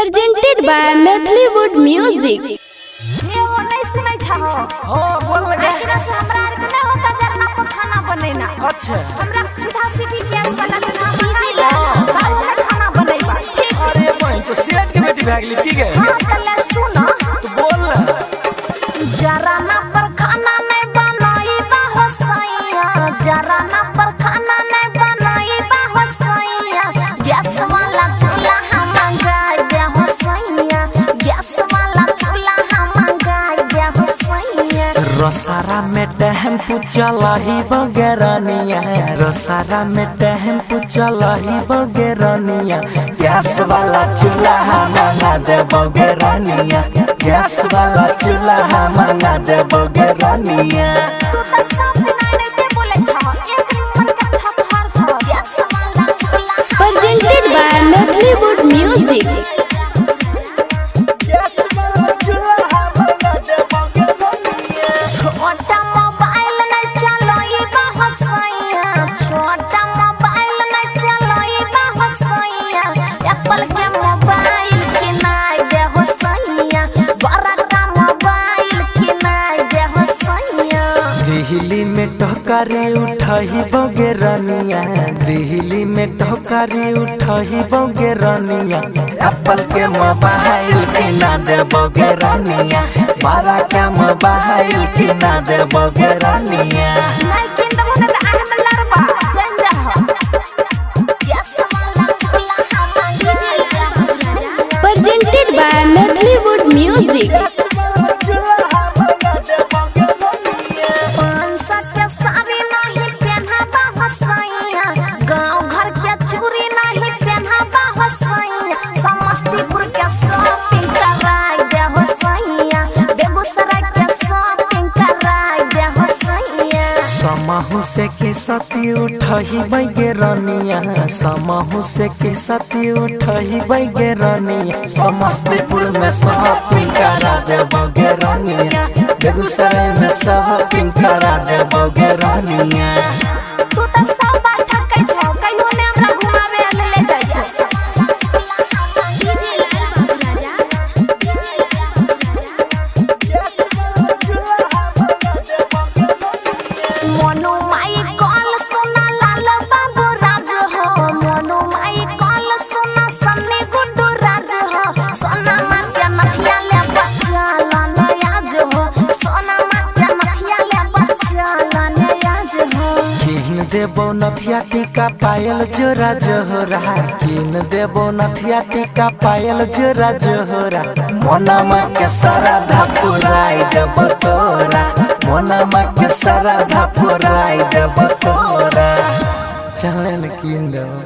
Presented by Mathllywood Music. ये वो नहीं सुनै छ हो बोल लगे एकरा से हमरा आर के ना होता जरना पर खाना बनेना। अच्छा हमरा सीधा सीधी गैस वाला खाना बनाइला बाजा खाना बनैबा ठीक। अरे बहन तो सेठ के बेटी भागली की गे हां तले सुन तू बोल जरा ना पर खाना नहीं बनाइबा हो सैया जरा ना पर खाना नहीं बनाइबा हो सैया गैस वाला चूल्हा हम मंगाई दे हो सैया गैस वाला चूल्हा हम मंगाई दे हो सैया। रोसारा में टेम्पू चलाही बगेरनिया रोसारा में टेम्पू चलाही बगेरनिया गैस वाला चूल्हा मंगा दे बगेरनिया गैस वाला चूल्हा मंगा दे बगेरनिया। तू तो सब दिन आने बोले छ एक नंबर का ठकहर छ गैस वाला चूल्हा Presented by Mathllywood Music. Gas वाला चूल्हा मंगा दे बगेरनिया। छोटा मोबाइल नहीं चलाइबा हो सैया छोटा मोबाइल नहीं चलाइबा हो सैया एप्पल के मोबाइल के नहीं दे हो सैया बड़ा का मोबाइल के नहीं दे हो सैया। दिल्ली में टहकारी उठाही बगेरनिया दिल्ली में टहकारी उठाही बगेरनिया एप्पल के मोबाइल के ना दे बगेरनिया बड़ा का मोबाइल के ना दे बगेरनिया। नहीं किंद मुने त आहम लरबा जन जा गैस वाला चूल्हा हम मंगाई Presented by Mathllywood Music. के साड़ी नहीं पहनाबा हो सैया गाँव घर के चूड़ी नहीं पहनाबा हो सैया समस्तीपुर के शॉपिंग कराई दे हो सैया बेगूसराय के शॉपिंग कराई दे हो सैया। समहु से के सती उठही बगेरनिया समहु से के सती उठही बगेरनिया समस्तीपुर में शॉपिंग करा दे बगेरनिया बेगूसराय में शॉपिंग करा दे बगेरनिया। तू तो सब बात ठकै छ कहियो ने हमरा घुमावे ले जाय छ मोनू माई कॉल सुना लाल बाबू राज हो मोनू माई कॉल सुना सन्नी गुड्डू राज हो सोना माते नथिया ले बच्चा लाने आज हो सोना माते नथिया ले बच्चा लाने आज हो। किन देबो नथिया टीका पायल जोरा जोहरा किन देबो नथिया टीका पायल जोरा जोहरा मोनमा के सारा धपुराई देब तोरा मोनमा के सारा धपुराई देब तोरा चलन किन देबो।